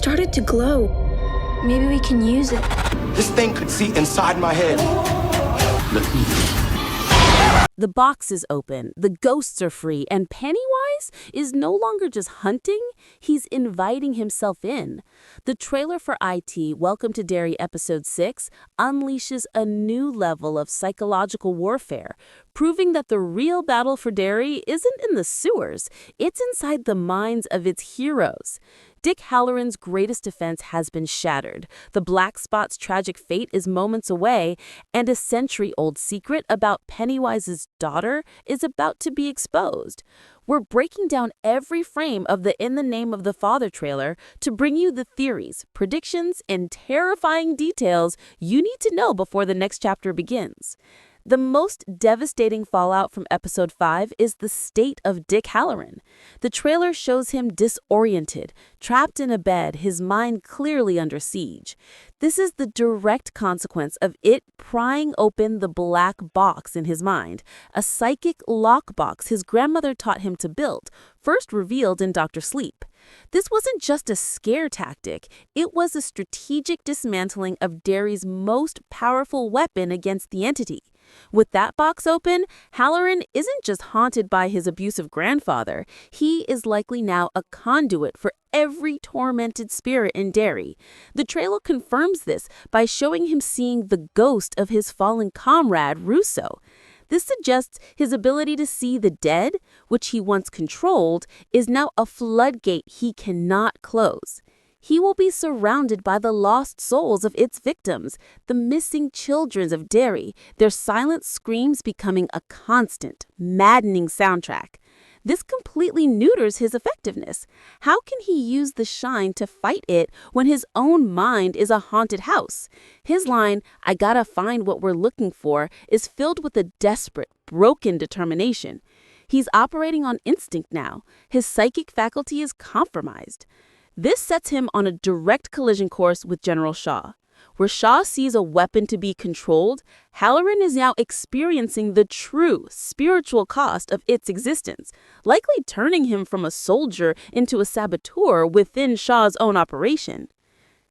started to glow. Maybe we can use it. This thing could see inside my head. The box is open, the ghosts are free, and Pennywise is no longer just hunting, he's inviting himself in. The trailer for IT, Welcome to Derry Episode 6, unleashes a new level of psychological warfare, proving that the real battle for Derry isn't in the sewers, it's inside the minds of its heroes. Dick Hallorann's greatest defense has been shattered. The Black Spot's tragic fate is moments away, and a century-old secret about Pennywise's daughter is about to be exposed. We're breaking down every frame of the In the Name of the Father trailer to bring you the theories, predictions, and terrifying details you need to know before the next chapter begins. The most devastating fallout from Episode 5 is the state of Dick Hallorann. The trailer shows him disoriented, trapped in a bed, his mind clearly under siege. This is the direct consequence of it prying open the black box in his mind, a psychic lockbox his grandmother taught him to build, first revealed in Dr. Sleep. This wasn't just a scare tactic, it was a strategic dismantling of Derry's most powerful weapon against the entity. With that box open, Hallorann isn't just haunted by his abusive grandfather, he is likely now a conduit for every tormented spirit in Derry. The trailer confirms this by showing him seeing the ghost of his fallen comrade, Russo. This suggests his ability to see the dead, which he once controlled, is now a floodgate he cannot close. He will be surrounded by the lost souls of its victims, the missing children of Derry, their silent screams becoming a constant, maddening soundtrack. This completely neuters his effectiveness. How can he use the shine to fight it when his own mind is a haunted house? His line, "I gotta find what we're looking for," is filled with a desperate, broken determination. He's operating on instinct now. His psychic faculty is compromised. This sets him on a direct collision course with General Shaw. Where Shaw sees a weapon to be controlled, Hallorann is now experiencing the true spiritual cost of its existence, likely turning him from a soldier into a saboteur within Shaw's own operation.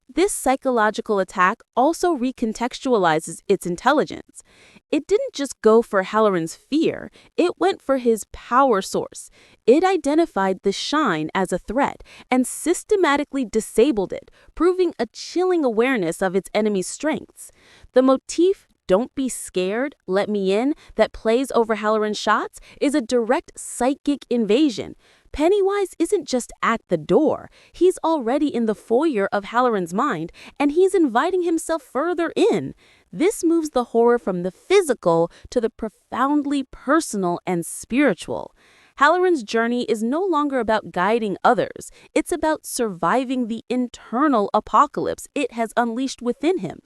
This psychological attack also recontextualizes its intelligence. It didn't just go for Hallorann's fear, it went for his power source. It identified the shine as a threat and systematically disabled it, proving a chilling awareness of its enemy's strengths. The motif, "Don't be scared, let me in," that plays over Hallorann's shots is a direct psychic invasion. Pennywise isn't just at the door, he's already in the foyer of Hallorann's mind, and he's inviting himself further in. This moves the horror from the physical to the profoundly personal and spiritual. Hallorann's journey is no longer about guiding others, it's about surviving the internal apocalypse it has unleashed within him.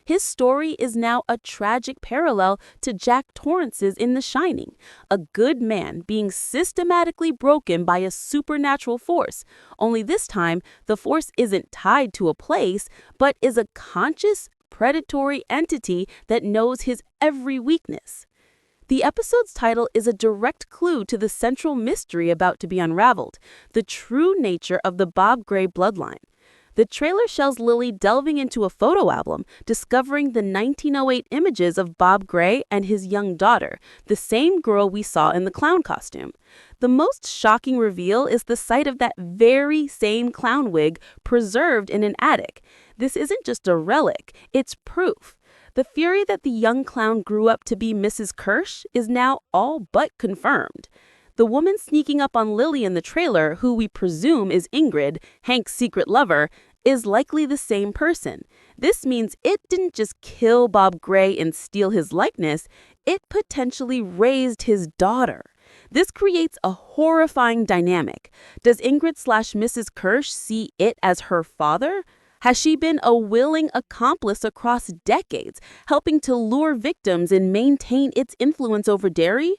His story is now a tragic parallel to Jack Torrance's in The Shining, a good man being systematically broken by a supernatural force, only this time the force isn't tied to a place, but is a conscious, predatory entity that knows his every weakness. The episode's title is a direct clue to the central mystery about to be unraveled, the true nature of the Bob Gray bloodline. The trailer shows Lily delving into a photo album, discovering the 1908 images of Bob Gray and his young daughter, the same girl we saw in the clown costume. The most shocking reveal is the sight of that very same clown wig preserved in an attic. This isn't just a relic, it's proof. The theory that the young clown grew up to be Mrs. Kirsch is now all but confirmed. The woman sneaking up on Lily in the trailer, who we presume is Ingrid, Hank's secret lover, is likely the same person. This means it didn't just kill Bob Gray and steal his likeness, it potentially raised his daughter. This creates a horrifying dynamic. Does Ingrid/Mrs. Kirsch see it as her father? Has she been a willing accomplice across decades, helping to lure victims and maintain its influence over Derry?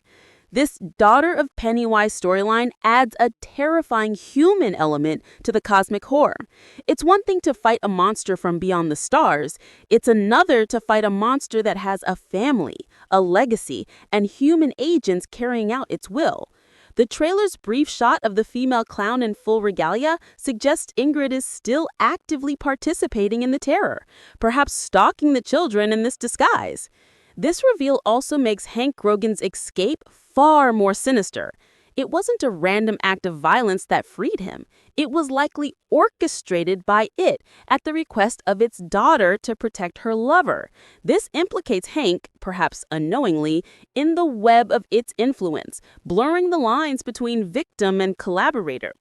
This Daughter of Pennywise storyline adds a terrifying human element to the cosmic horror. It's one thing to fight a monster from beyond the stars. It's another to fight a monster that has a family, a legacy, and human agents carrying out its will. The trailer's brief shot of the female clown in full regalia suggests Ingrid is still actively participating in the terror, perhaps stalking the children in this disguise. This reveal also makes Hank Grogan's escape far more sinister. It wasn't a random act of violence that freed him. It was likely orchestrated by it at the request of its daughter to protect her lover. This implicates Hank, perhaps unknowingly, in the web of its influence, blurring the lines between victim and collaborator.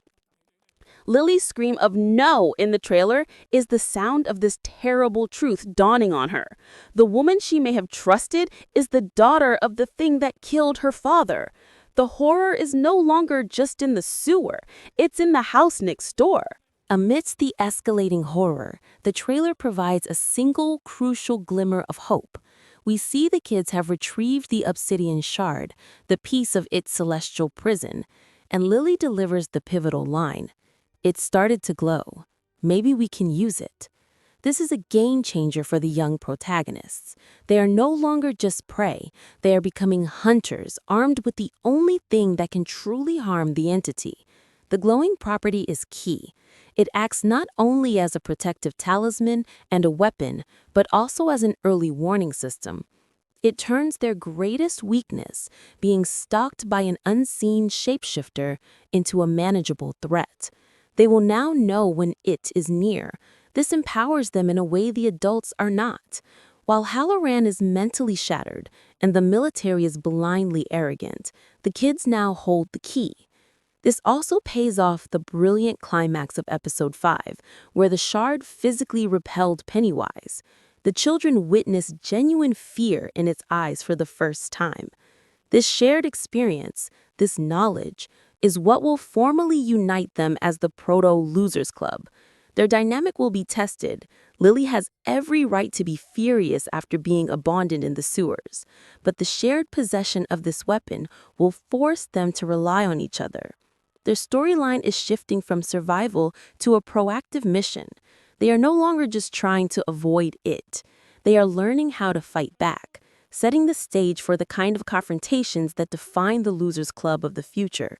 Lily's scream of no in the trailer is the sound of this terrible truth dawning on her. The woman she may have trusted is the daughter of the thing that killed her father. The horror is no longer just in the sewer, it's in the house next door. Amidst the escalating horror, the trailer provides a single crucial glimmer of hope. We see the kids have retrieved the obsidian shard, the piece of its celestial prison, and Lily delivers the pivotal line. It started to glow. Maybe we can use it. This is a game changer for the young protagonists. They are no longer just prey. They are becoming hunters, armed with the only thing that can truly harm the entity. The glowing property is key. It acts not only as a protective talisman and a weapon, but also as an early warning system. It turns their greatest weakness, being stalked by an unseen shapeshifter, into a manageable threat. They will now know when it is near. This empowers them in a way the adults are not. While Hallorann is mentally shattered and the military is blindly arrogant, the kids now hold the key. This also pays off the brilliant climax of episode 5, where the shard physically repelled Pennywise. The children witness genuine fear in its eyes for the first time. This shared experience, this knowledge, is what will formally unite them as the Proto-Losers Club. Their dynamic will be tested. Lily has every right to be furious after being abandoned in the sewers, but the shared possession of this weapon will force them to rely on each other. Their storyline is shifting from survival to a proactive mission. They are no longer just trying to avoid it. They are learning how to fight back, setting the stage for the kind of confrontations that define the Losers Club of the future.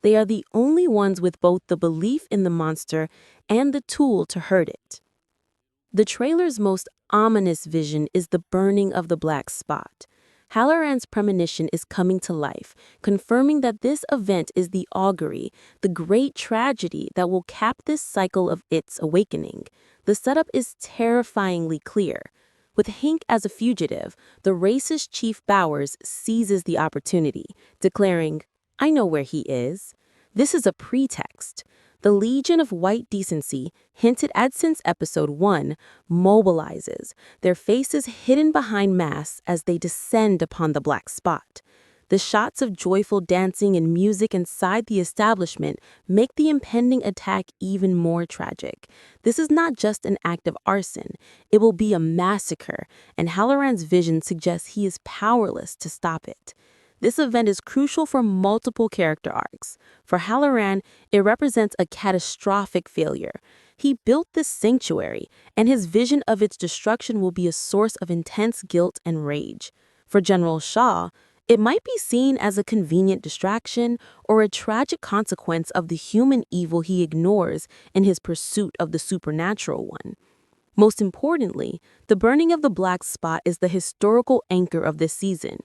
They are the only ones with both the belief in the monster and the tool to hurt it. The trailer's most ominous vision is the burning of the black spot. Hallorann's premonition is coming to life, confirming that this event is the augury, the great tragedy that will cap this cycle of its awakening. The setup is terrifyingly clear. With Hank as a fugitive, the racist Chief Bowers seizes the opportunity, declaring, "I know where he is." This is a pretext. The Legion of White Decency, hinted at since episode 1, mobilizes, their faces hidden behind masks as they descend upon the black spot. The shots of joyful dancing and music inside the establishment make the impending attack even more tragic. This is not just an act of arson. It will be a massacre, and Hallorann's vision suggests he is powerless to stop it. This event is crucial for multiple character arcs. For Hallorann, it represents a catastrophic failure. He built this sanctuary, and his vision of its destruction will be a source of intense guilt and rage. For General Shaw, it might be seen as a convenient distraction or a tragic consequence of the human evil he ignores in his pursuit of the supernatural one. Most importantly, the burning of the black spot is the historical anchor of this season.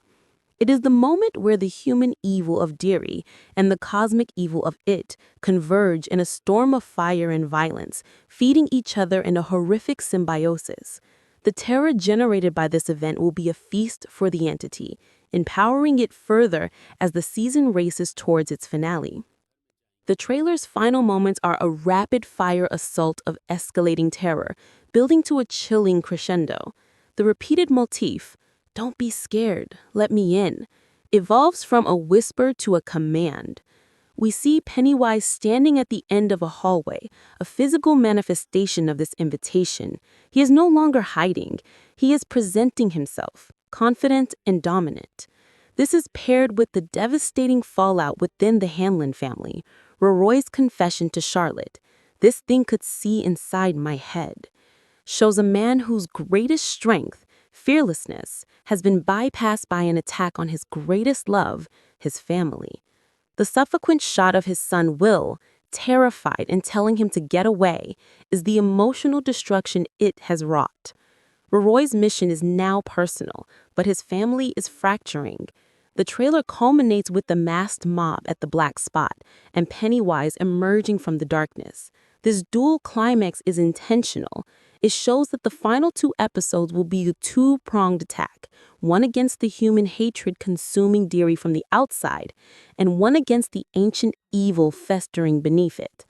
It is the moment where the human evil of Derry and the cosmic evil of it converge in a storm of fire and violence, feeding each other in a horrific symbiosis. The terror generated by this event will be a feast for the entity, empowering it further as the season races towards its finale. The trailer's final moments are a rapid-fire assault of escalating terror, building to a chilling crescendo. The repeated motif, "Don't be scared, let me in," evolves from a whisper to a command. We see Pennywise standing at the end of a hallway, a physical manifestation of this invitation. He is no longer hiding. He is presenting himself, confident and dominant. This is paired with the devastating fallout within the Hanlon family. Roy's confession to Charlotte, "This thing could see inside my head," shows a man whose greatest strength, fearlessness, has been bypassed by an attack on his greatest love, his family. The subsequent shot of his son Will, terrified and telling him to get away, is the emotional destruction it has wrought. Roy's mission is now personal, but his family is fracturing. The trailer culminates with the masked mob at the black spot and Pennywise emerging from the darkness. This dual climax is intentional. It shows that the final 2 episodes will be a two-pronged attack, one against the human hatred consuming Derry from the outside, and one against the ancient evil festering beneath it.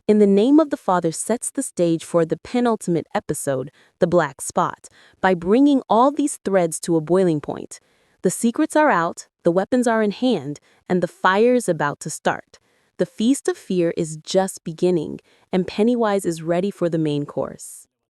In the Name of the Father sets the stage for the penultimate episode, The Black Spot, by bringing all these threads to a boiling point. The secrets are out, the weapons are in hand, and the fire is about to start. The Feast of Fear is just beginning, and Pennywise is ready for the main course.